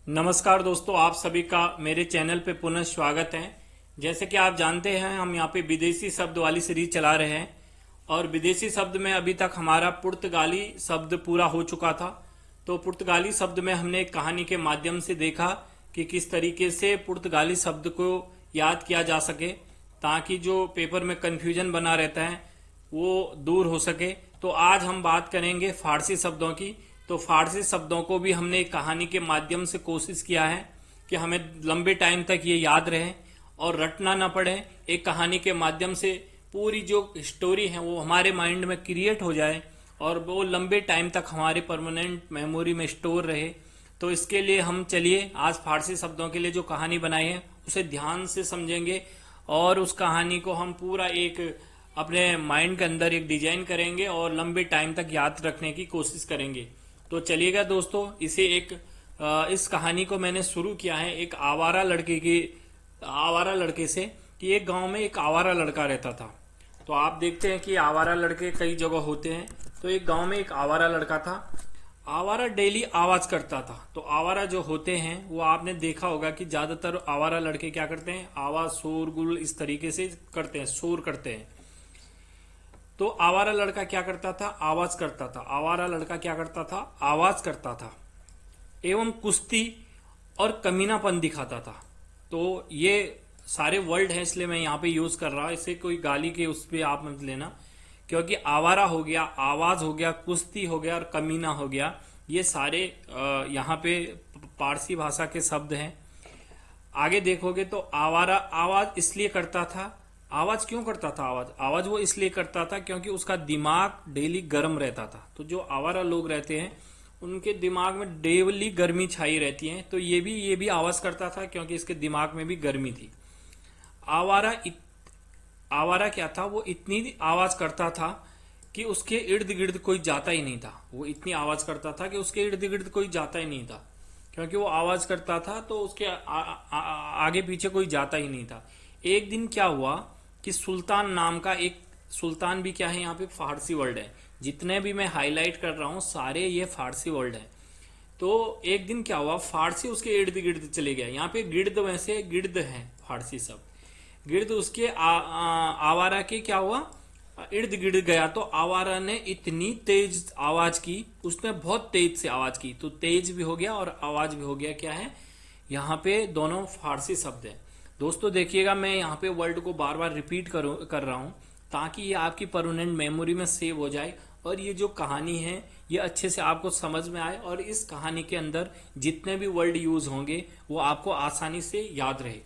नमस्कार दोस्तों, आप सभी का मेरे चैनल पे पुनः स्वागत है। जैसे कि आप जानते हैं, हम यहाँ पे विदेशी शब्द वाली सीरीज चला रहे हैं और विदेशी शब्द में अभी तक हमारा पुर्तगाली शब्द पूरा हो चुका था। तो पुर्तगाली शब्द में हमने एक कहानी के माध्यम से देखा कि किस तरीके से पुर्तगाली शब्द को याद किया जा सके ताकि जो पेपर में कंफ्यूजन बना रहता है वो दूर हो सके। तो आज हम बात करेंगे फारसी शब्दों की। तो फारसी शब्दों को भी हमने एक कहानी के माध्यम से कोशिश किया है कि हमें लंबे टाइम तक ये याद रहे और रटना ना पड़े। एक कहानी के माध्यम से पूरी जो स्टोरी है वो हमारे माइंड में क्रिएट हो जाए और वो लंबे टाइम तक हमारे परमानेंट मेमोरी में स्टोर रहे। तो इसके लिए हम चलिए आज फारसी शब्दों के लिए जो कहानी बनाई है उसे ध्यान से समझेंगे और उस कहानी को हम पूरा एक अपने माइंड के अंदर एक डिजाइन करेंगे और लंबे टाइम तक याद रखने की कोशिश करेंगे। तो चलिएगा दोस्तों, इस कहानी को मैंने शुरू किया है एक आवारा लड़के से कि एक गांव में एक आवारा लड़का रहता था। तो आप देखते हैं कि आवारा लड़के कई जगह होते हैं। तो एक गांव में एक आवारा लड़का था। आवारा डेली आवाज करता था। तो आवारा जो होते हैं वो आपने देखा होगा कि ज्यादातर आवारा लड़के क्या करते हैं, आवाज शोरगुल इस तरीके से करते हैं, शोर करते हैं। तो आवारा लड़का क्या करता था, आवाज करता था। आवारा लड़का क्या करता था, आवाज करता था एवं कुश्ती और कमीनापन दिखाता था। तो ये सारे वर्ड हैं इसलिए मैं यहाँ पे यूज कर रहा हूं, इसे कोई गाली के उस पर आप मत लेना, क्योंकि आवारा हो गया, आवाज हो गया, कुश्ती हो गया और कमीना हो गया, ये सारे यहाँ पे पारसी भाषा के शब्द हैं। आगे देखोगे तो आवारा आवाज इसलिए करता था। आवाज क्यों करता था, आवाज वो इसलिए करता था क्योंकि उसका दिमाग डेली गर्म रहता था। तो जो आवारा लोग रहते हैं उनके दिमाग में डेली गर्मी छाई रहती है। तो ये भी आवाज करता था क्योंकि इसके दिमाग में भी गर्मी थी। आवारा क्या था, वो इतनी आवाज करता था कि उसके इर्द गिर्द कोई जाता ही नहीं था। वो इतनी आवाज करता था कि उसके इर्द गिर्द कोई जाता ही नहीं था, क्योंकि वो आवाज करता था तो उसके आगे पीछे कोई जाता ही नहीं था। एक दिन क्या हुआ कि सुल्तान नाम का एक, सुल्तान भी क्या है, यहाँ पे फारसी वर्ड है। जितने भी मैं हाईलाइट कर रहा हूँ सारे ये फारसी वर्ड है। तो एक दिन क्या हुआ, फारसी उसके इर्द गिर्द चले गया। यहाँ पे गिर्द वैसे गिर्द है फारसी शब्द, गिर्द उसके आवारा के क्या हुआ, इर्द गिर्द गया। तो आवारा ने इतनी तेज आवाज की, उसने बहुत तेज से आवाज की। तो तेज भी हो गया और आवाज भी हो गया। क्या है, यहाँ पे दोनों फारसी शब्द है। दोस्तों देखिएगा, मैं यहाँ पे वर्ड को बार बार रिपीट कर रहा हूँ ताकि ये आपकी परमानेंट मेमोरी में सेव हो जाए और ये जो कहानी है ये अच्छे से आपको समझ में आए और इस कहानी के अंदर जितने भी वर्ड यूज होंगे वो आपको आसानी से याद रहे।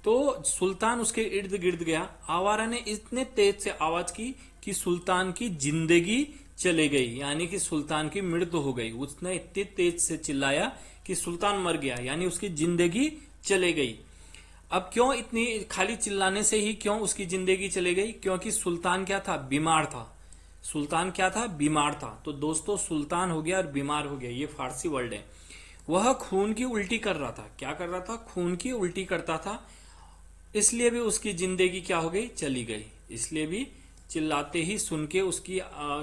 तो सुल्तान उसके इर्द गिर्द गया। आवारा ने इतने तेज से आवाज की कि सुल्तान की जिंदगी चले गई, यानी कि सुल्तान की मृत्यु हो गई। उसने इतनी तेज से चिल्लाया कि सुल्तान मर गया, यानी उसकी जिंदगी चले गई। अब क्यों इतनी खाली चिल्लाने से ही क्यों उसकी जिंदगी चले गई, क्योंकि सुल्तान क्या था, बीमार था। सुल्तान क्या था, बीमार था। तो दोस्तों सुल्तान हो गया और बीमार हो गया, ये फारसी वर्ड है। वह खून की उल्टी कर रहा था। क्या कर रहा था, खून की उल्टी करता था, इसलिए भी उसकी जिंदगी क्या हो गई, चली गई। इसलिए भी चिल्लाते ही सुन के उसकी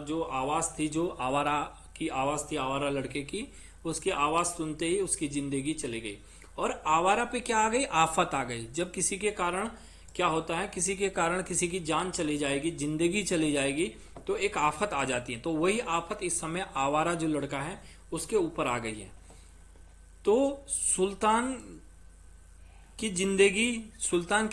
जो आवाज थी, जो आवारा की आवाज थी, आवारा लड़के की, उसकी आवाज सुनते ही उसकी जिंदगी चली गई। और आवारा पे क्या आ गई, आफत आ गई। जब किसी के कारण क्या होता है, किसी के कारण किसी की जान चली जाएगी, जिंदगी चली जाएगी, तो एक आफत आ जाती है। तो वही आफत इस समय आवारा जो लड़का है उसके ऊपर आ गई है। तो सुल्तान की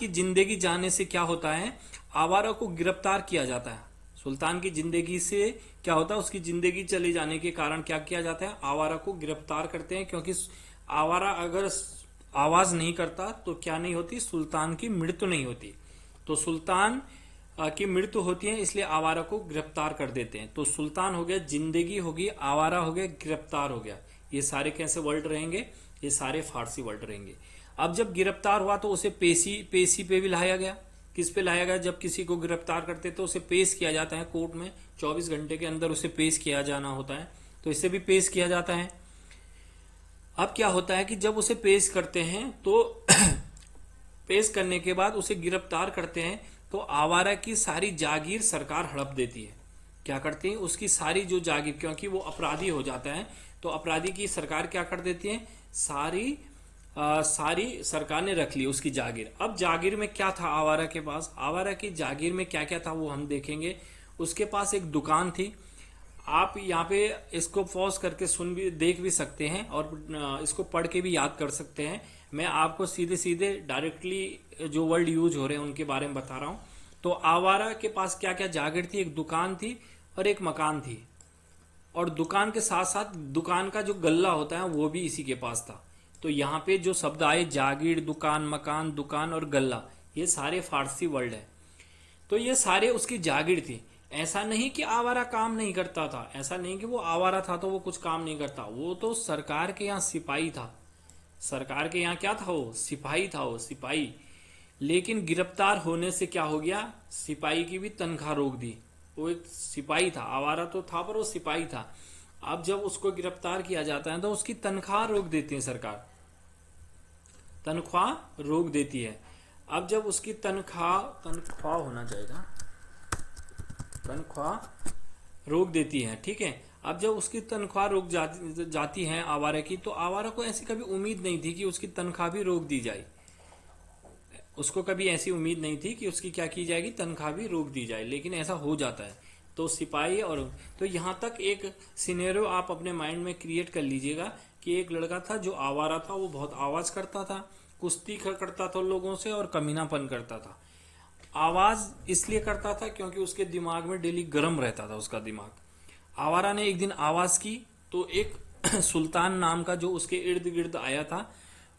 जिंदगी जाने से क्या होता है, आवारा को गिरफ्तार किया जाता है। सुल्तान की जिंदगी से क्या होता है, उसकी जिंदगी चले जाने के कारण क्या किया जाता है, आवारा को गिरफ्तार करते हैं। क्योंकि आवारा अगर आवाज नहीं करता तो क्या नहीं होती, सुल्तान की मृत्यु नहीं होती। तो सुल्तान की मृत्यु होती है, इसलिए आवारा को गिरफ्तार कर देते हैं। तो सुल्तान हो गया, जिंदगी होगी, आवारा हो गया, गिरफ्तार हो गया। ये सारे कैसे वर्ड रहेंगे, ये सारे फारसी वर्ड रहेंगे। अब जब गिरफ्तार हुआ तो उसे पेशी पे भी लाया गया। किस पे लाया गया, जब किसी को गिरफ्तार करते तो उसे पेश किया जाता है कोर्ट में। 24 घंटे के अंदर उसे पेश किया जाना होता है, तो इसे भी पेश किया जाता है। अब क्या होता है कि जब उसे पेश करते हैं तो पेश करने के बाद उसे गिरफ्तार करते हैं तो आवारा की सारी जागीर सरकार हड़प देती है। क्या करती है, उसकी सारी जो जागीर, क्योंकि वो अपराधी हो जाता है तो अपराधी की सरकार क्या कर देती है, सारी सरकार ने रख ली उसकी जागीर। अब जागीर में क्या था आवारा के पास, आवारा की जागीर में क्या क्या था वो हम देखेंगे। उसके पास एक दुकान थी। आप यहाँ पे इसको पॉज करके सुन भी देख भी सकते हैं और इसको पढ़ के भी याद कर सकते हैं। मैं आपको सीधे सीधे डायरेक्टली जो वर्ड यूज हो रहे हैं उनके बारे में बता रहा हूँ। तो आवारा के पास क्या क्या जागीर थी, एक दुकान थी और एक मकान थी, और दुकान के साथ साथ दुकान का जो गल्ला होता है वो भी इसी के पास था। तो यहाँ पे जो शब्द आए जागीर, दुकान, मकान, दुकान और गल्ला, ये सारे फारसी वर्ड है। तो ये सारे उसकी जागीर थी। ऐसा नहीं कि आवारा काम नहीं करता था, ऐसा नहीं कि वो आवारा था तो वो कुछ काम नहीं करता, वो तो सरकार के यहाँ सिपाही था। सरकार के यहाँ क्या था, वो सिपाही था, वो सिपाही। लेकिन गिरफ्तार होने से क्या हो गया, सिपाही की भी तनख्वाह रोक दी। वो एक सिपाही था, आवारा तो था पर वो सिपाही था। अब जब उसको गिरफ्तार किया जाता है तो उसकी तनख्वाह रोक देती है सरकार, तनख्वाह रोक देती है। अब जब उसकी तनख्वाह होना चाहिए, तनख्वाह रोक देती है, ठीक है। अब जब उसकी तनख्वाह रोक जाती है आवारा की, तो आवारा को ऐसी कभी उम्मीद नहीं थी कि उसकी तनख्वाह भी रोक दी जाए। उसको कभी ऐसी उम्मीद नहीं थी कि उसकी क्या की जाएगी, तनख्वाह भी रोक दी जाए, लेकिन ऐसा हो जाता है। तो सिपाही और तो यहां तक एक सिनेरियो आप अपने माइंड में क्रिएट कर लीजिएगा कि एक लड़का था जो आवारा था, वो बहुत आवाज करता था, कुश्ती करता था लोगों से और कमीनापन करता था। आवाज इसलिए करता था क्योंकि उसके दिमाग में डेली गर्म रहता था उसका दिमाग। आवारा ने एक दिन आवाज की तो एक सुल्तान नाम का जो उसके इर्द गिर्द आया था,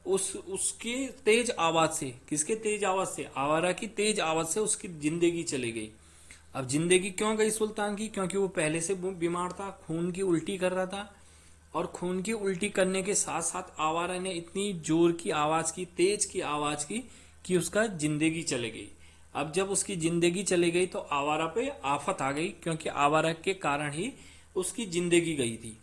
उसकी तेज आवाज से, किसके तेज आवाज से, आवारा की तेज आवाज से उसकी जिंदगी चली गई। अब जिंदगी क्यों गई सुल्तान की, क्योंकि वो पहले से बीमार था, खून की उल्टी कर रहा था, और खून की उल्टी करने के साथ साथ आवारा ने इतनी जोर की आवाज की, तेज की आवाज की कि उसका जिंदगी चली गई। अब जब उसकी जिंदगी चली गई तो आवारा पे आफत आ गई, क्योंकि आवारा के कारण ही उसकी जिंदगी गई थी।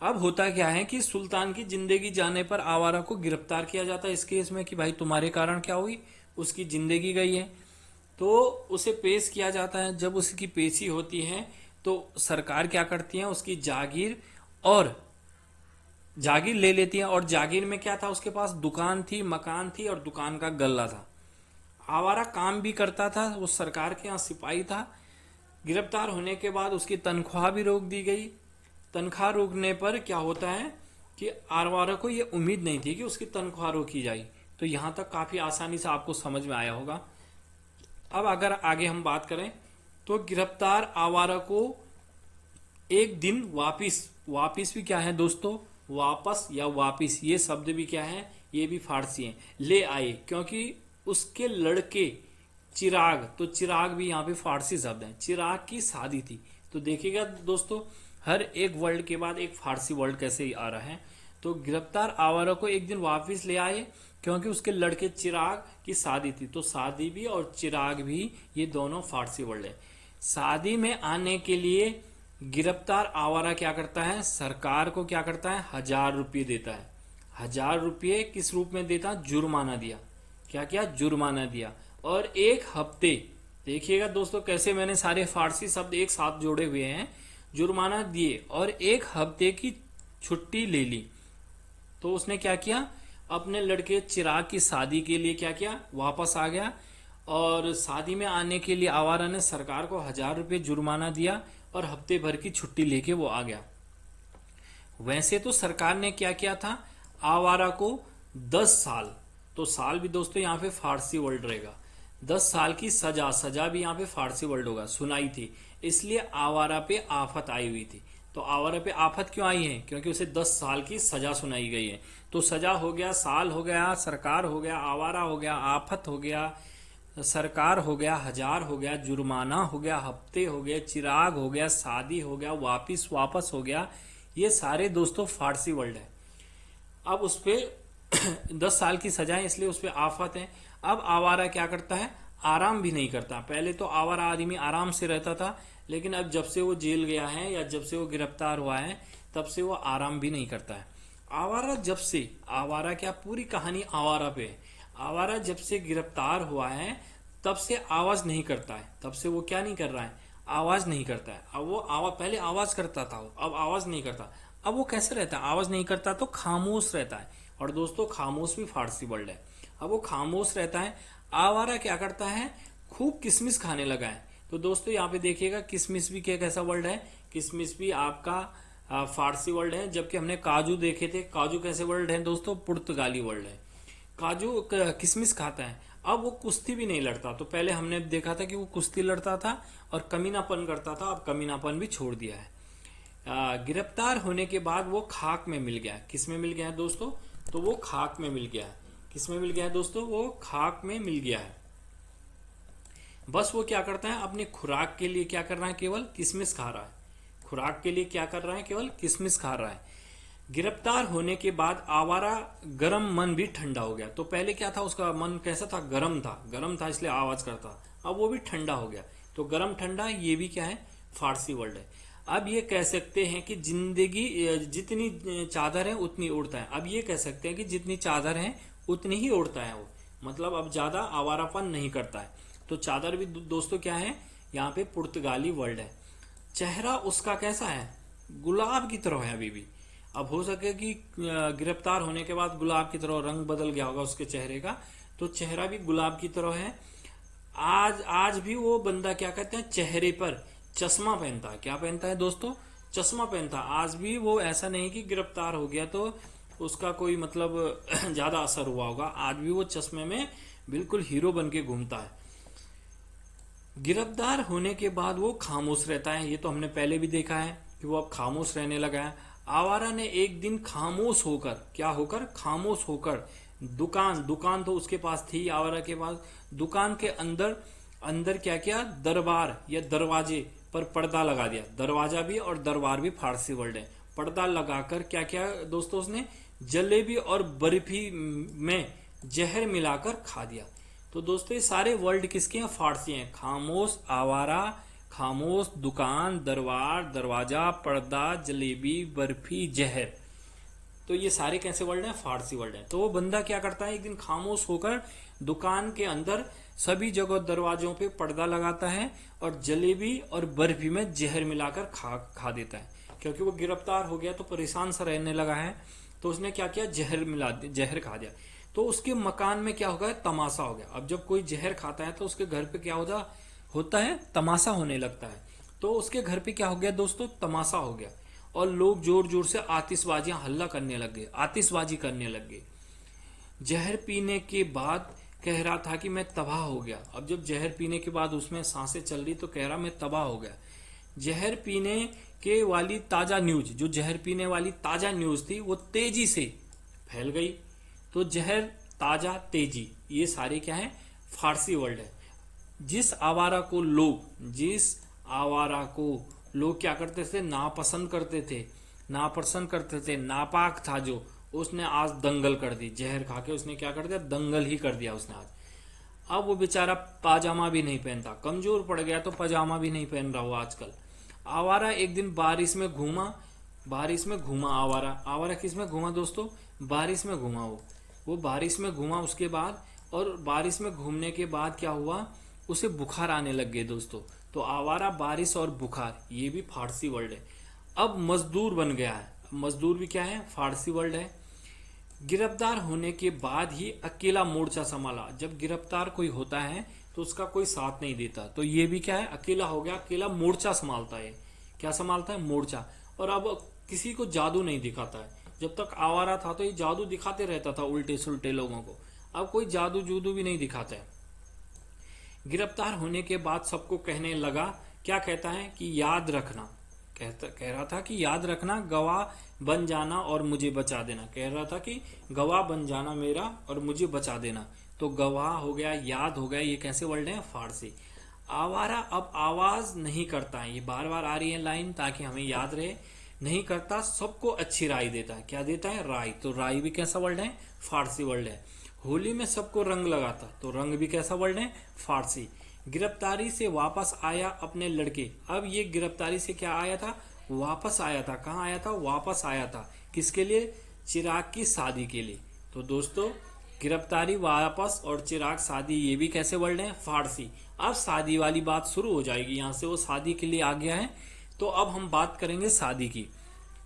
अब होता क्या है कि सुल्तान की जिंदगी जाने पर आवारा को गिरफ्तार किया जाता है इस केस में कि भाई तुम्हारे कारण क्या हुई, उसकी जिंदगी गई है। तो उसे पेश किया जाता है। जब उसकी पेशी होती है तो सरकार क्या करती है, उसकी जागीर ले लेती है। और जागीर में क्या था, उसके पास दुकान थी, मकान थी और दुकान का गल्ला था। आवारा काम भी करता था, वो सरकार के यहाँ सिपाही था। गिरफ्तार होने के बाद उसकी तनख्वाह भी रोक दी गई। तनख्वाह रोकने पर क्या होता है कि आवारा को ये उम्मीद नहीं थी कि उसकी तनख्वाह रोकी जाए। तो यहां तक काफी आसानी से आपको समझ में आया होगा। अब अगर आगे हम बात करें तो गिरफ्तार आवारा को एक दिन वापिस भी क्या है दोस्तों, वापस या वापिस, ये शब्द भी क्या है, ये भी फारसी है, ले आए। क्योंकि उसके लड़के चिराग, तो चिराग भी यहाँ पे फारसी शब्द है, चिराग की शादी थी। तो देखिएगा दोस्तों, हर एक वर्ड के बाद एक फारसी वर्ड कैसे आ रहा है। तो गिरफ्तार आवारा को एक दिन वापिस ले आए क्योंकि उसके लड़के चिराग की शादी थी। तो शादी भी और चिराग भी, ये दोनों फारसी वर्ड है। शादी में आने के लिए गिरफ्तार आवारा क्या करता है, सरकार को क्या करता है, 1000 रुपये देता है। 1000 रुपये किस रूप में देता, जुर्माना दिया। क्या क्या, जुर्माना दिया। और एक हफ्ते, देखिएगा दोस्तों कैसे मैंने सारे फारसी शब्द एक साथ जोड़े हुए हैं, जुर्माना दिए और एक हफ्ते की छुट्टी ले ली। तो उसने क्या किया, अपने लड़के चिराग की शादी के लिए क्या किया, वापस आ गया। और शादी में आने के लिए आवारा ने सरकार को 1000 रुपये जुर्माना दिया और हफ्ते भर की छुट्टी लेके वो आ गया। वैसे तो सरकार ने क्या किया था, आवारा को 10 साल, तो साल भी दोस्तों यहाँ पे फारसी वर्ड रहेगा, 10 साल की सजा, सजा भी यहाँ पे फारसी वर्ड होगा, सुनाई थी। इसलिए आवारा पे आफत आई हुई थी। तो आवारा पे आफत क्यों आई है, क्योंकि उसे 10 साल की सजा सुनाई गई है। तो सजा हो गया, साल हो गया, सरकार हो गया, आवारा हो गया, आफत हो गया, सरकार हो गया, 1000 हो गया, जुर्माना हो गया, हफ्ते हो गए, चिराग हो गया, शादी हो गया, वापस हो गया। ये सारे दोस्तों फारसी वर्ड है। अब उस पे 10 साल की सजा है, इसलिए उस पे आफत है। अब आवारा क्या करता है, आराम भी नहीं करता। पहले तो आवारा आदमी आराम से रहता था, लेकिन अब जब से वो जेल गया है या जब से वो गिरफ्तार हुआ है, तब से वो आराम भी नहीं करता है। आवारा क्या, पूरी कहानी आवारा पे है। आवारा जब से गिरफ्तार हुआ है तब से आवाज नहीं करता है। तब से वो क्या नहीं कर रहा है, आवाज नहीं करता है। अब वो पहले आवाज करता था, अब आवाज नहीं करता। अब वो कैसे रहता है, आवाज नहीं करता तो खामोश रहता है। और दोस्तों खामोश भी फारसी वर्ड है। अब वो खामोश रहता है। आवारा क्या करता है, खूब किशमिश खाने लगा है। तो दोस्तों यहाँ पे देखिएगा किशमिश भी क्या कैसा वर्ड है, किशमिश भी आपका फारसी वर्ड है। जबकि हमने काजू देखे थे, काजू कैसे वर्ड है दोस्तों, पुर्तगाली वर्ड है। काजू किशमिश खाता है। अब वो कुश्ती भी नहीं लड़ता। तो पहले हमने देखा था कि वो कुश्ती लड़ता था और कमीनापन करता था, अब कमीनापन भी छोड़ दिया है। गिरफ्तार होने के बाद वो खाक में मिल गया। किस में मिल गया है दोस्तों, तो वो खाक में मिल गया है। किस में मिल गया है दोस्तों, वो खाक में मिल गया है। बस वो क्या करता है, अपनी खुराक के लिए क्या कर रहा है, केवल किशमिश खा रहा है। खुराक के लिए क्या कर रहा है, केवल किशमिश खा रहा है। गिरफ्तार होने के बाद आवारा गरम मन भी ठंडा हो गया। तो पहले क्या था, उसका मन कैसा था, गरम था, गरम था इसलिए आवाज करता। अब वो भी ठंडा हो गया। तो गरम ठंडा ये भी क्या है, फारसी वर्ड है। अब ये कह सकते हैं कि जिंदगी जितनी चादर है उतनी उड़ता है। अब ये कह सकते हैं कि जितनी चादर है उतनी ही उड़ता है वो, मतलब अब ज्यादा आवारापन नहीं करता है। तो चादर भी दोस्तों क्या है, यहाँ पे पुर्तगाली वर्ड है। चेहरा उसका कैसा है, गुलाब की तरह है अभी भी। अब हो सके कि गिरफ्तार होने के बाद गुलाब की तरह रंग बदल गया होगा उसके चेहरे का, तो चेहरा भी गुलाब की तरह है। आज भी वो बंदा क्या कहते हैं, चेहरे पर चश्मा पहनता है। क्या पहनता है दोस्तों, चश्मा पहनता है। आज भी वो, ऐसा नहीं कि गिरफ्तार हो गया तो उसका कोई मतलब ज्यादा असर हुआ होगा। आज भी वो चश्मे में बिल्कुल हीरो बन के घूमता है। गिरफ्तार होने के बाद वो खामोश रहता है। ये तो हमने पहले भी देखा है कि वो अब खामोश रहने लगा है। आवारा ने एक दिन खामोश होकर, क्या होकर, खामोश होकर दुकान तो उसके पास थी आवारा के पास, दुकान के अंदर अंदर क्या किया, दरबार या दरवाजे पर पर्दा लगा दिया। दरवाजा भी और दरबार भी फारसी वर्ड है। पर्दा लगाकर क्या किया दोस्तों, उसने जलेबी और बर्फी में जहर मिलाकर खा दिया। तो दोस्तों ये सारे वर्ड किसके हैं, फारसी हैं। खामोश, आवारा, खामोश, दुकान, दरबार, दरवाजा, पर्दा, जलेबी, बर्फी, जहर। तो ये सारे कैसे वर्ड हैं, फारसी वर्ड हैं। तो वो बंदा क्या करता है, एक दिन खामोश होकर दुकान के अंदर सभी जगह दरवाजों पे पर्दा लगाता है और जलेबी और बर्फी में जहर मिलाकर खा देता है। क्योंकि वो गिरफ्तार हो गया तो परेशान सा रहने लगा है, तो उसने क्या किया, जहर खा दिया। तो उसके मकान में क्या हो गया, तमाशा हो गया। अब जब कोई जहर खाता है तो उसके घर पे क्या होता है, तमाशा होने लगता है। तो उसके घर पे क्या हो गया दोस्तों, तमाशा हो गया और लोग जोर जोर से आतिशबाजियां हल्ला करने लग गए, आतिशबाजी करने लग गए। जहर पीने के बाद कह रहा था कि मैं तबाह हो गया। अब जब जहर पीने के बाद उसमें सांसें चल रही तो कह रहा मैं तबाह हो गया। जहर पीने के वाली ताजा न्यूज, जो जहर पीने वाली ताजा न्यूज थी वो तेजी से फैल गई। तो जहर, ताजा, तेजी, ये सारे क्या है, फारसी वर्ड है। जिस आवारा को लोग क्या करते थे, नापसंद करते थे, नापाक था जो, उसने आज दंगल कर दी। जहर खा के उसने क्या कर दिया, दंगल ही कर दिया उसने आज। अब वो बेचारा पाजामा भी नहीं पहनता, कमजोर पड़ गया तो पजामा भी नहीं पहन रहा वो आजकल। आवारा एक दिन बारिश में घूमा आवारा किस में घूमा दोस्तों, बारिश में घूमा। वो बारिश में घूमा उसके बाद, और बारिश में घूमने के बाद क्या हुआ, उसे बुखार आने लग गए दोस्तों। तो आवारा, बारिश और बुखार, ये भी फारसी वर्ड है। अब मजदूर बन गया है। मजदूर भी क्या है, फारसी वर्ड है। गिरफ्तार होने के बाद ही अकेला मोर्चा संभाला। जब गिरफ्तार कोई होता है तो उसका कोई साथ नहीं देता, तो ये भी क्या है, अकेला हो गया, अकेला मोर्चा संभालता है। क्या संभालता है, मोर्चा। और अब किसी को जादू नहीं दिखाता है। जब तक आवारा था तो ये जादू दिखाते रहता था उल्टे सुल्टे लोगों को, अब कोई जादू जूदू भी नहीं दिखाता है। गिरफ्तार होने के बाद सबको कहने लगा, क्या कहता है कि याद रखना, कह रहा था कि याद रखना, गवाह बन जाना और मुझे बचा देना। कह रहा था कि गवाह बन जाना मेरा और मुझे बचा देना। तो गवाह हो गया, याद हो गया, ये कैसे वर्ड है, फारसी। आवारा अब आवाज नहीं करता है, ये बार बार आ रही है लाइन ताकि हमें याद रहे। नहीं करता, सबको अच्छी राय देता है। क्या देता है, राय। तो राय भी कैसा वर्ड है, फारसी वर्ड है। होली में सबको रंग लगाता, तो रंग भी कैसा वर्ड है, फारसी। गिरफ्तारी से वापस आया अपने लड़के। अब ये गिरफ्तारी से क्या आया था, वापस आया था। कहाँ आया था, वापस आया था। किसके लिए, चिराग की शादी के लिए। तो दोस्तों गिरफ्तारी, वापस और चिराग, शादी, ये भी कैसे वर्ड है, फारसी। अब शादी वाली बात शुरू हो जाएगी, यहाँ से वो शादी के लिए आ गया है। तो अब हम बात करेंगे शादी की।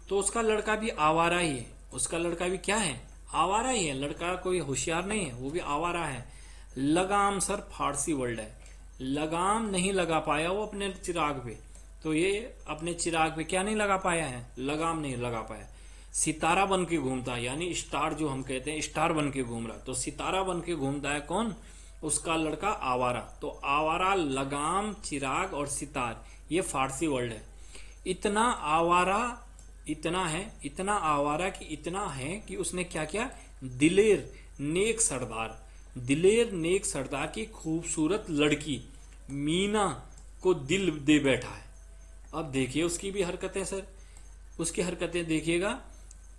तो उसका लड़का भी आवारा ही है। उसका लड़का भी क्या है? आवारा ही है। लड़का कोई होशियार नहीं है, वो भी आवारा है। लगाम सर फारसी वर्ड है। लगाम नहीं लगा पाया वो अपने चिराग पे, तो ये अपने चिराग पे क्या नहीं लगा पाया है? लगाम नहीं लगा पाया। सितारा बन के घूमता है, यानी स्टार जो हम कहते हैं, स्टार बन के घूम रहा, तो सितारा बन के घूमता है कौन? उसका लड़का आवारा। तो आवारा, लगाम, चिराग और सितार, ये फारसी वर्ड है। इतना आवारा, इतना है, इतना आवारा कि इतना है कि उसने क्या किया? दिलेर नेक सरदार, दिलेर नेक सरदार की खूबसूरत लड़की मीना को दिल दे बैठा है। अब देखिए उसकी भी हरकतें सर, उसकी हरकतें देखिएगा।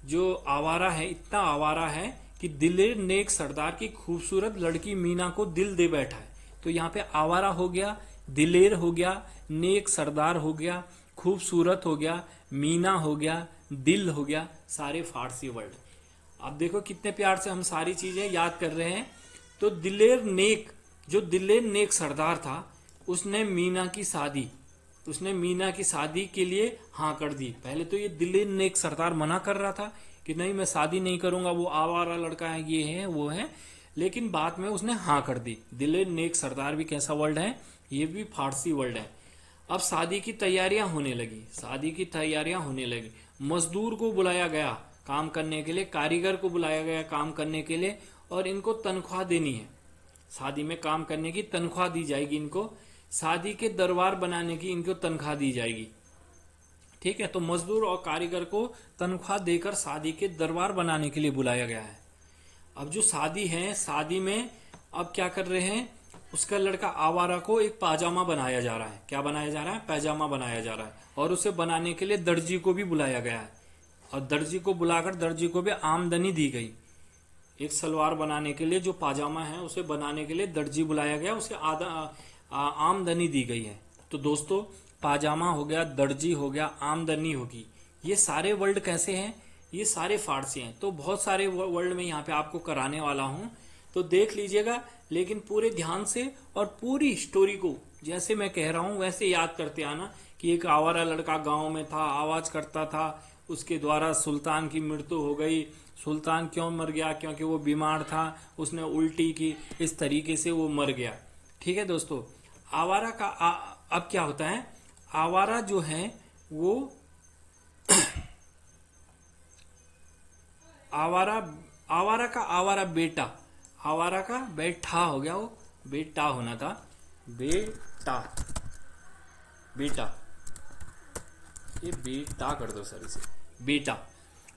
जो आवारा है, इतना आवारा है कि दिलेर नेक सरदार की खूबसूरत लड़की मीना को दिल दे बैठा है। तो यहाँ पे आवारा हो गया, दिलेर हो गया, नेक सरदार हो गया, खूबसूरत हो गया, मीना हो गया, दिल हो गया, सारे फारसी वर्ड। अब देखो कितने प्यार से हम सारी चीजें याद कर रहे हैं। तो दिलेर नेक, जो दिलेर नेक सरदार था, उसने मीना की शादी, उसने मीना की शादी के लिए हाँ कर दी। पहले तो ये दिलेर नेक सरदार मना कर रहा था कि नहीं मैं शादी नहीं करूंगा, वो आवारा लड़का है, ये है वो है, लेकिन बाद में उसने हाँ कर दी। दिलेर नेक सरदार भी कैसा वर्ड है? ये भी फारसी वर्ड है। अब शादी की तैयारियां होने लगी, शादी की तैयारियां होने लगी। मजदूर को बुलाया गया काम करने के लिए, कारीगर को बुलाया गया काम करने के लिए, और इनको तनख्वाह देनी है। शादी में काम करने की तनख्वाह दी जाएगी इनको, शादी के दरबार बनाने की इनको तनख्वाह दी जाएगी। ठीक है, तो मजदूर और कारीगर को तनख्वाह देकर शादी के दरबार बनाने के लिए बुलाया गया है। अब जो शादी है, शादी में अब क्या कर रहे हैं? उसका लड़का आवारा को एक पाजामा बनाया जा रहा है। क्या बनाया जा रहा है? पैजामा बनाया जा रहा है। और उसे बनाने के लिए दर्जी को भी बुलाया गया है, और दर्जी को बुलाकर दर्जी को भी आमदनी दी गई। एक सलवार बनाने के लिए, जो पाजामा है उसे बनाने के लिए दर्जी बुलाया गया, उसे आमदनी दी गई है। तो दोस्तों, पाजामा हो गया, दर्जी हो गया, आमदनी होगी, ये सारे वर्ड कैसे हैं? ये सारे फारसी हैं। तो बहुत सारे वर्ड में यहाँ पे आपको कराने वाला हूं, तो देख लीजिएगा, लेकिन पूरे ध्यान से और पूरी स्टोरी को जैसे मैं कह रहा हूं वैसे याद करते आना कि एक आवारा लड़का गांव में था, आवाज करता था, उसके द्वारा सुल्तान की मृत्यु हो गई। सुल्तान क्यों मर गया? क्योंकि वो बीमार था, उसने उल्टी की, इस तरीके से वो मर गया। ठीक है दोस्तों, आवारा का अब क्या होता है? आवारा जो है वो आवारा का आवारा बेटा, आवारा का बेटा हो गया, वो बेटा होना था, बेटा, बेटा, ये बेटा कर दो सर इसे, बेटा।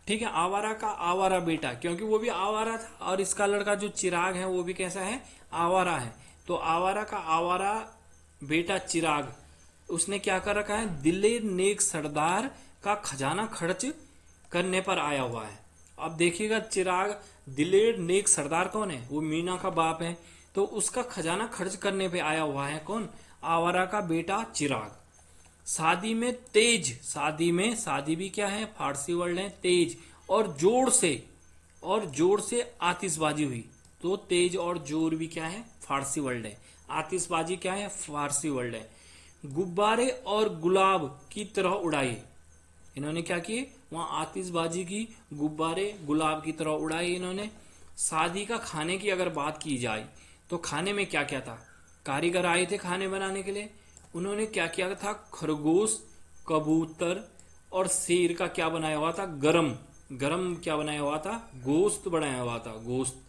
ठीक है, आवारा का आवारा बेटा, क्योंकि वो भी आवारा था, और इसका लड़का जो चिराग है वो भी कैसा है? आवारा है। तो आवारा का आवारा बेटा चिराग, उसने क्या कर रखा है? दिलेर नेक सरदार का खजाना खर्च करने पर आया हुआ है। अब देखिएगा, चिराग, दिलेर नेक सरदार कौन है? वो मीना का बाप है। तो उसका खजाना खर्च करने पे आया हुआ है कौन? आवारा का बेटा चिराग। शादी में तेज, शादी में, शादी भी क्या है? फारसी वर्ड है, तेज और जोर से आतिशबाजी हुई। तो तेज और जोर भी क्या है? फारसी वर्ड है। आतिशबाजी क्या है? फारसी वर्ड है। गुब्बारे और गुलाब की तरह उड़ाई, इन्होंने क्या किए? वहां आतिशबाजी की, गुब्बारे गुलाब की तरह उड़ाए इन्होंने। शादी का खाने की अगर बात की जाए तो खाने में क्या क्या था? कारीगर आए थे खाने बनाने के लिए, उन्होंने क्या किया था? खरगोश, कबूतर और शेर का क्या बनाया हुआ था? गरम, गरम क्या बनाया हुआ था? गोश्त बनाया हुआ था, गोश्त।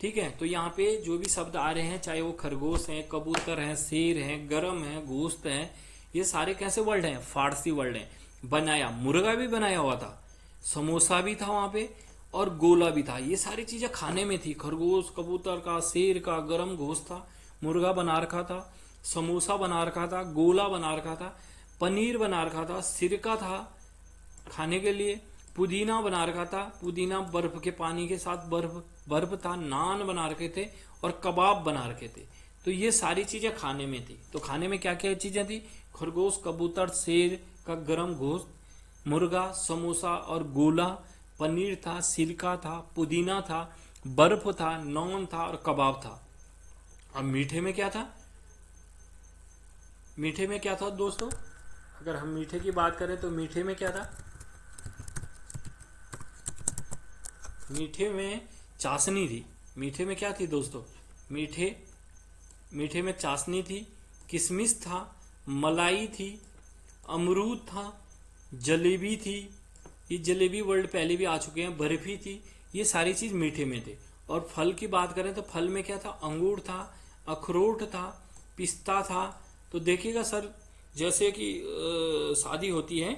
ठीक है, तो यहाँ पे जो भी शब्द आ रहे हैं, चाहे वो खरगोश है, कबूतर है, शेर है, गरम है, गोश्त है, ये सारे कैसे वर्ड हैं? फारसी वर्ड हैं। बनाया, मुर्गा भी बनाया हुआ था, समोसा भी था वहां पे, और गोला भी था। ये सारी चीजें खाने में थी। खरगोश, कबूतर का, शेर का, गरम गोश्त था, मुर्गा बना रखा था, समोसा बना रखा था, गोला बना रखा था, पनीर बना रखा था, सिरका था खाने के लिए, पुदीना बना रखा था, पुदीना बर्फ के पानी के साथ, बर्फ था, नान बना रखे थे, और कबाब बना रखे थे। तो ये सारी चीजें खाने में थी। तो खाने में क्या क्या चीजें थी? खरगोश, कबूतर, शेर का गरम गोश्त, मुर्गा, समोसा और गोला, पनीर था, सिरका था, पुदीना था, बर्फ था, नान था और कबाब था। अब मीठे में क्या था? मीठे में क्या था दोस्तों? अगर हम मीठे की बात करें तो मीठे में क्या था? मीठे में चाशनी थी। मीठे में क्या थी दोस्तों? मीठे मीठे में चाशनी थी, किशमिश था, मलाई थी, अमरूद था, जलेबी थी, ये जलेबी वर्ड पहले भी आ चुके हैं, बर्फी थी, ये सारी चीज मीठे में थे। और फल की बात करें तो फल में क्या था? अंगूर था, अखरोट था, पिस्ता था। तो देखिएगा सर, जैसे कि शादी होती है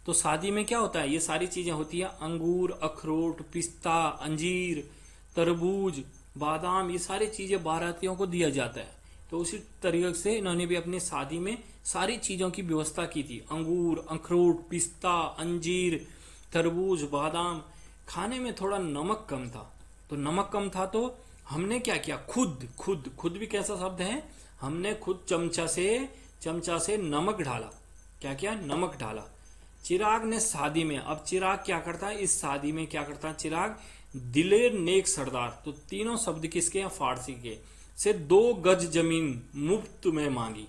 तो शादी में क्या होता है? ये सारी चीजें होती है, अंगूर, अखरोट, पिस्ता, अंजीर, तरबूज, बादाम, ये सारी चीजें बारातियों को दिया जाता है। तो उसी तरीके से इन्होंने भी अपनी शादी में सारी चीजों की व्यवस्था की थी। अंगूर, अखरोट, पिस्ता, अंजीर, तरबूज, बादाम। खाने में थोड़ा नमक कम था, तो नमक कम था तो हमने क्या किया? खुद खुद खुद भी कैसा शब्द है? हमने खुद चमचा से नमक ढाला। क्या किया? नमक ढाला। चिराग ने शादी में, अब चिराग क्या करता है इस शादी में? क्या करता है चिराग? दिलेर नेक सरदार। तो तीनों शब्द किसके हैं? फारसी के। से 2 गज जमीन मुफ्त में मांगी।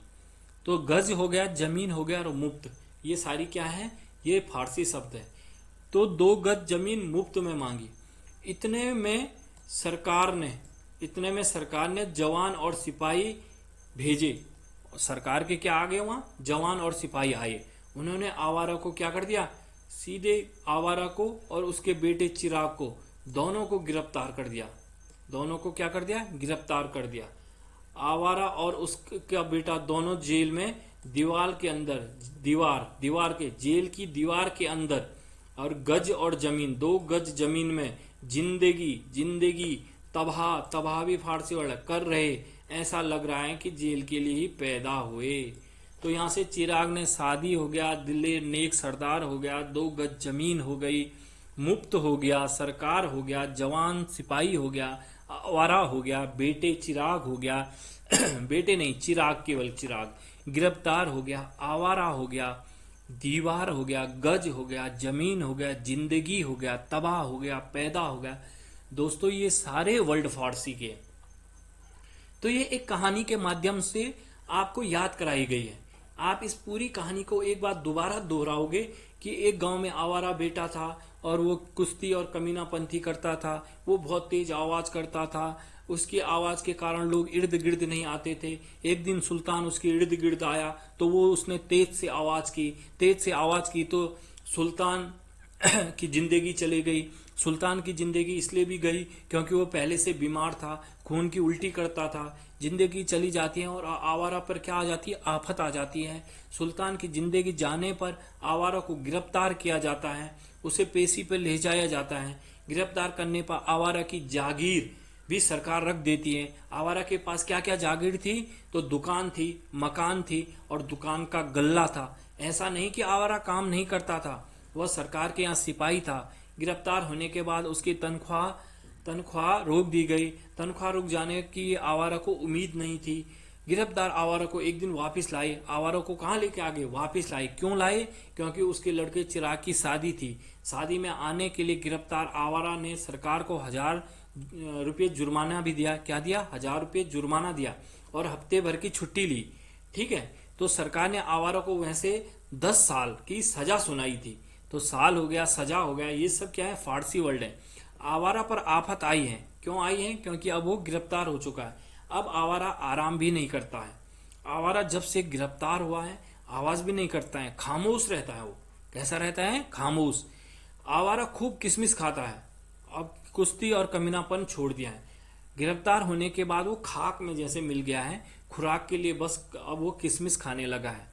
तो गज हो गया, जमीन हो गया और मुफ्त, ये सारी क्या है? ये फारसी शब्द है। तो 2 गज जमीन मुफ्त में मांगी। इतने में सरकार ने जवान और सिपाही भेजे। सरकार के क्या आ गए? वहां जवान और सिपाही आए। उन्होंने आवारा को क्या कर दिया? सीधे आवारा को और उसके बेटे चिराग को, दोनों को गिरफ्तार कर दिया। दोनों को क्या कर दिया? गिरफ्तार कर दिया। आवारा और उसका बेटा दोनों जेल में, दीवार के अंदर, दीवार के, जेल की दीवार के अंदर, और गज और जमीन, 2 गज जमीन में जिंदगी तबाह भी फारसी वर्ड कर रहे, ऐसा लग रहा है कि जेल के लिए ही पैदा हुए। तो यहां से चिराग ने शादी हो गया, दिलेर नेक सरदार हो गया, 2 गज जमीन हो गई, मुफ्त हो गया, सरकार हो गया, जवान सिपाही हो गया, आवारा हो गया, बेटे चिराग हो गया बेटे नहीं, चिराग, केवल चिराग, गिरफ्तार हो गया, आवारा हो गया, दीवार हो गया, गज हो गया, जमीन हो गया, जिंदगी हो गया, तबाह हो गया, पैदा हो गया। दोस्तों ये सारे वर्ड फारसी के। तो ये एक कहानी के माध्यम से आपको याद कराई गई है। आप इस पूरी कहानी को एक बार दोबारा दोहराओगे कि एक गांव में आवारा बेटा था और वो कुश्ती और कमीनापंथी करता था। वो बहुत तेज आवाज करता था, उसकी आवाज के कारण लोग इर्द गिर्द नहीं आते थे। एक दिन सुल्तान उसके इर्द गिर्द आया तो वो उसने तेज से आवाज की तो सुल्तान की जिंदगी चली गई। सुल्तान की जिंदगी इसलिए भी गई क्योंकि वो पहले से बीमार था, खून की उल्टी करता था। जिंदगी चली जाती है और आवारा पर क्या आ जाती है? आफत आ जाती है। सुल्तान की जिंदगी जाने पर आवारा को गिरफ्तार किया जाता है, उसे पेशी पर ले जाया जाता है। गिरफ्तार करने पर आवारा की जागीर भी सरकार रख देती है। आवारा के पास क्या क्या जागीर थी? तो दुकान थी, मकान थी और दुकान का गल्ला था। ऐसा नहीं कि आवारा काम नहीं करता था, वह सरकार के यहाँ सिपाही था। गिरफ्तार होने के बाद उसकी तनख्वाह रोक दी गई। तनख्वाह रुक जाने की आवारा को उम्मीद नहीं थी। गिरफ्तार आवारा को एक दिन वापस लाए। आवारा को कहाँ लेके आ गए? वापस लाए। क्यों लाए? क्योंकि उसके लड़के चिराग की शादी थी। शादी में आने के लिए गिरफ्तार आवारा ने सरकार को 1000 रुपये जुर्माना भी दिया। क्या दिया? 1000 रुपये जुर्माना दिया और हफ्ते भर की छुट्टी ली। ठीक है, तो सरकार ने आवारा को वैसे 10 साल की सजा सुनाई थी। तो साल हो गया, सजा हो गया, ये सब क्या है? फारसी वर्ड है। आवारा पर आफत आई है। क्यों आई है? क्योंकि अब वो गिरफ्तार हो चुका है। अब आवारा आराम भी नहीं करता है। आवारा जब से गिरफ्तार हुआ है आवाज भी नहीं करता है, खामोश रहता है। वो कैसा रहता है? खामोश। आवारा खूब किशमिश खाता है। अब कुश्ती और कमीनापन छोड़ दिया है। गिरफ्तार होने के बाद वो खाक में जैसे मिल गया है, खुराक के लिए बस अब वो किशमिश खाने लगा है।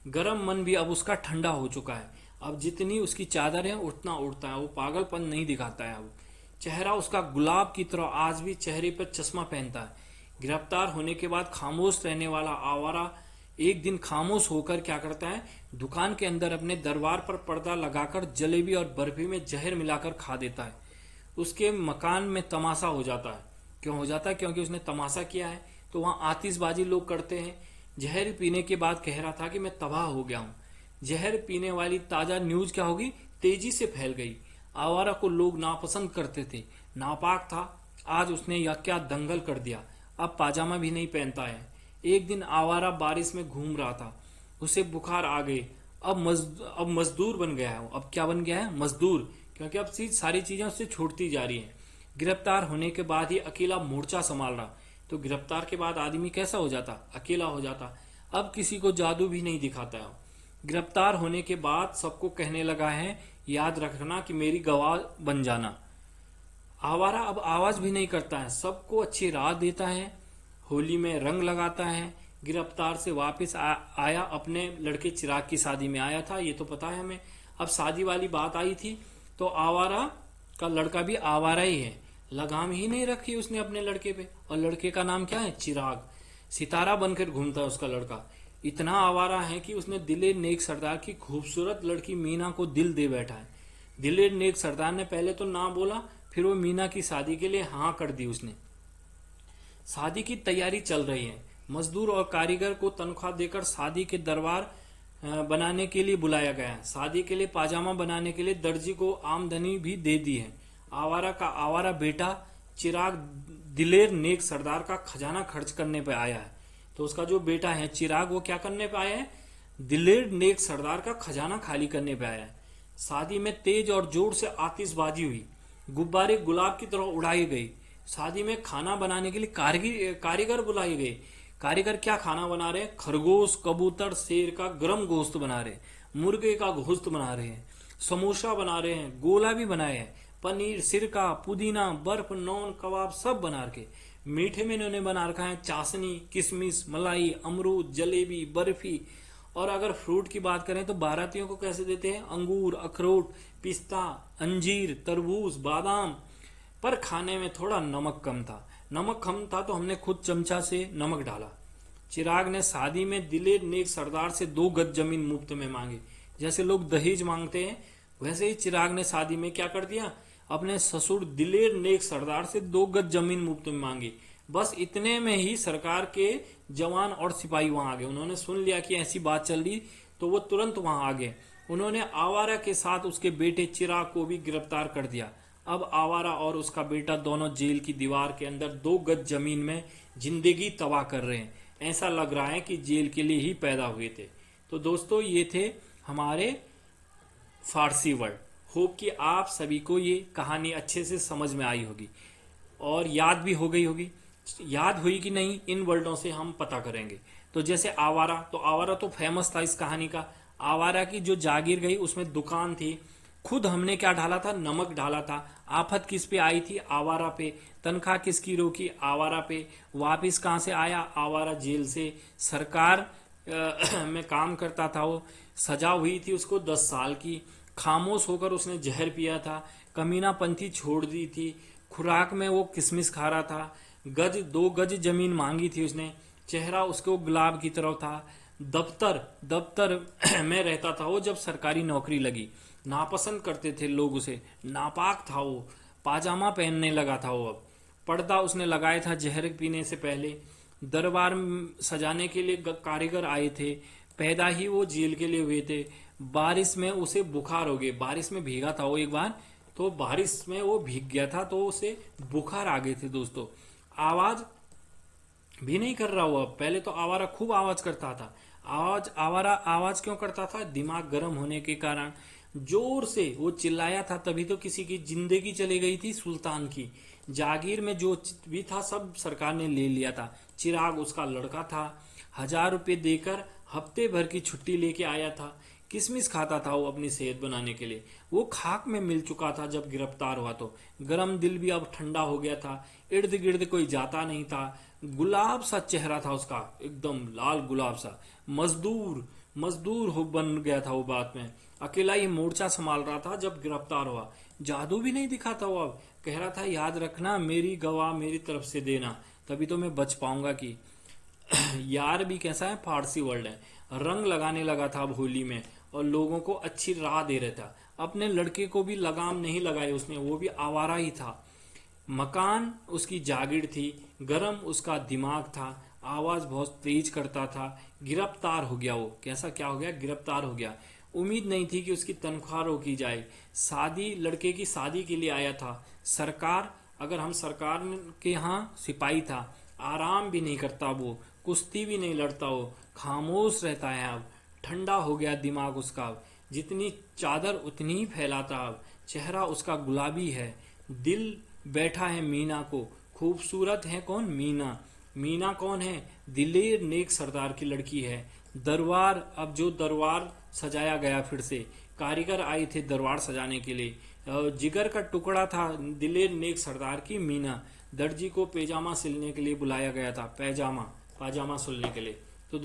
गरम मन भी अब उसका ठंडा हो चुका है। अब जितनी उसकी चादर है उतना उड़ता है, वो पागलपन नहीं दिखाता है। अब चेहरा उसका गुलाब की तरह, आज भी चेहरे पर चश्मा पहनता है। गिरफ्तार होने के बाद खामोश रहने वाला आवारा एक दिन खामोश होकर क्या करता है? दुकान के अंदर अपने दरबार पर पर्दा लगाकर जलेबी और बर्फी में जहर मिलाकर खा देता है। उसके मकान में तमाशा हो जाता है। क्यों हो जाता है? क्योंकि उसने तमाशा किया है। तो वहां आतिशबाजी लोग करते हैं। जहर पीने के बाद कह रहा था कि मैं तबाह हो गया हूं। जहर पीने वाली ताजा न्यूज क्या होगी? तेजी से फैल गई। आवारा को लोग नापसंद करते थे, नापाक था। आज उसने यह क्या दंगल कर दिया। अब पाजामा भी नहीं पहनता है। एक दिन आवारा बारिश में घूम रहा था, उसे बुखार आ गई। अब मजदूर बन गया है। अब क्या बन गया है? मजदूर। क्योंकि अब सारी चीजें उससे छूटती जा रही हैं। गिरफ्तार होने के बाद ही अकेला मोर्चा संभाल रहा, तो गिरफ्तार के बाद आदमी कैसा हो जाता, अकेला हो जाता। अब किसी को जादू भी नहीं दिखाता है। गिरफ्तार होने के बाद सबको कहने लगा है, याद रखना कि मेरी गवाह बन जाना। आवारा अब आवाज भी नहीं करता है, सबको अच्छी राह देता है, होली में रंग लगाता है। गिरफ्तार से वापस आया, अपने लड़के चिराग की शादी में आया था, ये तो पता है हमें। अब शादी वाली बात आई थी तो आवारा का लड़का भी आवारा ही है, लगाम ही नहीं रखी उसने अपने लड़के पे। और लड़के का नाम क्या है, चिराग। सितारा बनकर घूमता है उसका लड़का। इतना आवारा है कि उसने दिलेर नेक सरदार की खूबसूरत लड़की मीना को दिल दे बैठा है। दिलेर नेक सरदार ने पहले तो ना बोला, फिर वो मीना की शादी के लिए हाँ कर दी उसने। शादी की तैयारी चल रही है। मजदूर और कारीगर को तनख्वाह देकर शादी के दरबार बनाने के लिए बुलाया गया है। शादी के लिए पाजामा बनाने के लिए दर्जी को आमदनी भी दे दी है। आवारा का आवारा बेटा चिराग दिलेर नेक सरदार का खजाना खर्च करने पे आया है। तो उसका जो बेटा है चिराग, वो क्या करने पे आया है, दिलेर नेक सरदार का खजाना खाली करने पे आया है। शादी में तेज और जोर से आतिशबाजी हुई, गुब्बारे गुलाब की तरह उड़ाई गई। शादी में खाना बनाने के लिए कारीगर बुलाए गए। कारीगर क्या खाना बना रहे हैं, खरगोश, कबूतर, शेर का गरम गोश्त बना रहे हैं, मुर्गे का गोश्त बना रहे हैं, समोसा बना रहे हैं, गोला भी बनाए हैं, पनीर, सिरका, पुदीना, बर्फ, नॉन, कबाब सब बना रखे। मीठे में इन्होंने बना रखा है चाशनी, किशमिश, मलाई, अमरूद, जलेबी, बर्फी। और अगर फ्रूट की बात करें तो बारातियों को कैसे देते हैं, अंगूर, अखरोट, पिस्ता, अंजीर, तरबूज, बादाम। पर खाने में थोड़ा नमक कम था। नमक कम था तो हमने खुद चमचा से नमक डाला। चिराग ने शादी में दिलेर नेक सरदार से 2 गज जमीन मुफ्त में मांगी। जैसे लोग दहेज मांगते हैं, वैसे ही चिराग ने शादी में क्या कर दिया, अपने ससुर दिलेर नेक सरदार से 2 गज जमीन मुफ्त में मांगी। बस इतने में ही सरकार के जवान और सिपाही वहां आ गए। उन्होंने सुन लिया कि ऐसी बात चल रही, तो वो तुरंत वहां आ गए। उन्होंने आवारा के साथ उसके बेटे चिराग को भी गिरफ्तार कर दिया। अब आवारा और उसका बेटा दोनों जेल की दीवार के अंदर 2 गज जमीन में जिंदगी तबाह कर रहे हैं। ऐसा लग रहा है कि जेल के लिए ही पैदा हुए थे। तो दोस्तों, ये थे हमारे फारसी वर्ड। होप कि आप सभी को ये कहानी अच्छे से समझ में आई होगी और याद भी हो गई होगी। याद हुई कि नहीं, इन वर्डों से हम पता करेंगे। तो जैसे आवारा, तो आवारा तो फेमस था इस कहानी का। आवारा की जो जागीर गई उसमें दुकान थी, खुद हमने क्या डाला था, नमक डाला था। आफत किस पे आई थी, आवारा पे। तनख्वाह किसकी रोकी, आवारा पे। वापिस कहां से आया, आवारा जेल से। सरकार में काम करता था वो, सजा हुई थी उसको 10 साल की। खामोश होकर उसने जहर पिया था। कमीनापंथी छोड़ दी थी। खुराक में वो किशमिश खा रहा था। 2 गज जमीन मांगी थी उसने। चेहरा उसको गुलाब की तरह था। दफ्तर में रहता था वो जब सरकारी नौकरी लगी। नापसंद करते थे लोग उसे, नापाक था वो। पाजामा पहनने लगा था वो। अब पर्दा उसने लगाया था जहर पीने से पहले। दरबार सजाने के लिए कारीगर आए थे। पैदा ही वो जेल के लिए हुए थे। बारिश में उसे बुखार हो गए। बारिश में भीगा था वो एक बार, तो बारिश में वो भीग गया था तो उसे बुखार आ गए थे दोस्तों। आवाज भी नहीं कर रहा हुआ। पहले तो आवारा खूब आवाज करता था। आवारा आवाज क्यों करता था, दिमाग गर्म होने के कारण जोर से वो चिल्लाया था, तभी तो किसी की जिंदगी चली गई थी सुल्तान की। जागीर में जो भी था सब सरकार ने ले लिया था। चिराग उसका लड़का था। 1000 रुपये देकर हफ्ते भर की छुट्टी लेके आया था। किशमिश खाता था वो अपनी सेहत बनाने के लिए। वो खाक में मिल चुका था जब गिरफ्तार हुआ तो। गरम दिल भी अब ठंडा हो गया था। इर्द गिर्द कोई जाता नहीं था। गुलाब सा चेहरा था उसका, एकदम लाल गुलाब सा। मजदूर हो बन गया था वो बात में। अकेला ही मोर्चा संभाल रहा था जब गिरफ्तार हुआ। जादू भी नहीं दिखा था वो। अब कह रहा था, याद रखना मेरी गवाह मेरी तरफ से देना, तभी तो मैं बच पाऊंगा। कि यार भी कैसा है, फारसी वर्ड है। रंग लगाने लगा था अब होली में और लोगों को अच्छी राह दे रहा था। अपने लड़के को भी लगाम नहीं लगाए उसने, वो भी आवारा ही था। मकान उसकी जागीर थी, गरम उसका दिमाग था, आवाज बहुत तेज करता था। गिरफ्तार हो गया वो। कैसा क्या हो गया, गिरफ्तार हो गया। उम्मीद नहीं थी कि उसकी तनख्वाह रोकी जाए। लड़के की शादी के लिए आया था। अगर हम सरकार के यहाँ सिपाही था, आराम भी नहीं करता वो, कुश्ती भी नहीं लड़ता वो, खामोश रहता है। अब ठंडा हो गया दिमाग उसका। जितनी चादर उतनी ही फैलाता। अब चेहरा उसका गुलाबी है, दिल बैठा है मीना को, खूबसूरत है कौन, मीना। मीना कौन है, दिलेर नेक सरदार की लड़की है। दरबार, अब जो दरबार सजाया गया फिर से, कारीगर आए थे दरबार सजाने के लिए। जिगर का टुकड़ा था दिलेर नेक सरदार की मीना। दर्जी को पैजामा सिलने के लिए बुलाया गया था, पाजामा सिलने के लिए। तो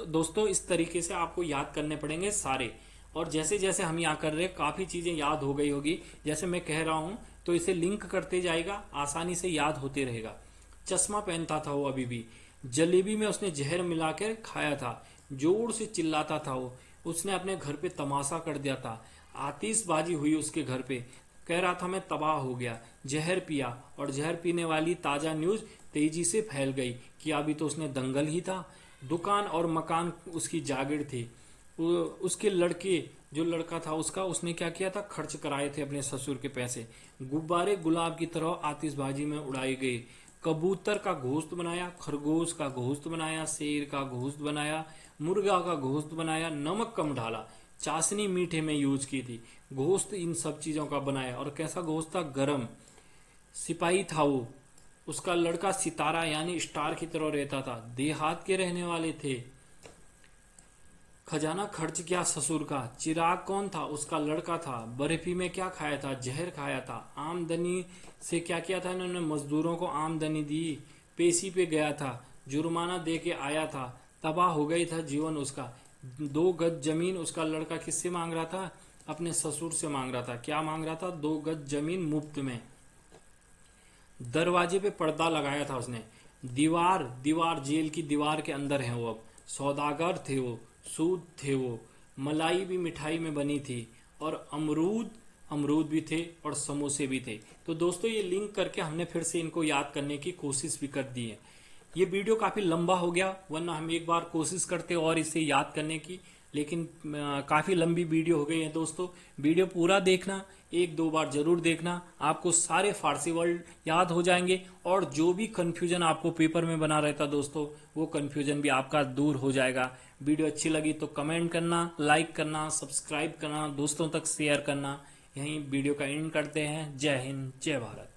दोस्तों इस तरीके से आपको याद करने पड़ेंगे सारे। और जैसे जैसे हम यहाँ कर रहे हैं काफी चीजें याद हो गई होगी, जैसे मैं कह रहा हूं तो इसे लिंक करते जाएगा, आसानी से याद होते रहेगा। चश्मा पहनता था वो अभी भी, जलेबी में उसने जहर मिलाकर खाया था, जोर से चिल्लाता था वो, उसने अपने घर पे तमाशा कर दिया था, आतिशबाजी हुई उसके घर पे, कह रहा था मैं तबाह हो गया, जहर पिया, और जहर पीने वाली ताजा न्यूज तेजी से फैल गई कि अभी तो उसने दंगल ही था। दुकान और मकान उसकी जागीर थी। उसके लड़के, जो लड़का था उसका, उसने क्या किया था, खर्च कराए थे अपने ससुर के पैसे। गुब्बारे गुलाब की तरह आतिशबाजी में उड़ाए गए। कबूतर का घोस्ट बनाया, खरगोश का घोस्ट बनाया, शेर का घोस्ट बनाया, मुर्गा का घोस्ट बनाया, नमक कम डाला, चाशनी मीठे में यूज की थी, घोस्ट इन सब चीजों का बनाया। और कैसा घोस्ट था, गरम। सिपाही था वो, उसका लड़का सितारा यानी स्टार की तरह रहता था, देहात के रहने वाले थे। खजाना खर्च किया ससुर का। चिराग कौन था, उसका लड़का था। बर्फी में क्या खाया था, जहर खाया था। आमदनी से क्या किया था इन्होंने, मजदूरों को आमदनी दी। पेशी पे गया था, जुर्माना दे के आया था, तबाह हो गई था जीवन उसका। 2 गज जमीन उसका लड़का किससे मांग रहा था, अपने ससुर से मांग रहा था। क्या मांग रहा था, 2 गज जमीन मुफ्त में। दरवाजे पे पर्दा लगाया था उसने। दीवार जेल की दीवार के अंदर है वो अब। सौदागर थे वो, सूद थे वो, मलाई भी मिठाई में बनी थी, और अमरूद भी थे, और समोसे भी थे। तो दोस्तों ये लिंक करके हमने फिर से इनको याद करने की कोशिश भी कर दी है। ये वीडियो काफी लंबा हो गया, वरना हम एक बार कोशिश करते और इसे याद करने की, लेकिन काफी लंबी वीडियो हो गई है दोस्तों। वीडियो पूरा देखना, 1-2 बार जरूर देखना, आपको सारे फारसी वर्ड याद हो जाएंगे। और जो भी कंफ्यूजन आपको पेपर में बना रहता दोस्तों, वो कंफ्यूजन भी आपका दूर हो जाएगा। वीडियो अच्छी लगी तो कमेंट करना, लाइक करना, सब्सक्राइब करना, दोस्तों तक शेयर करना। यहीं वीडियो का एंड करते हैं। जय हिंद, जय भारत।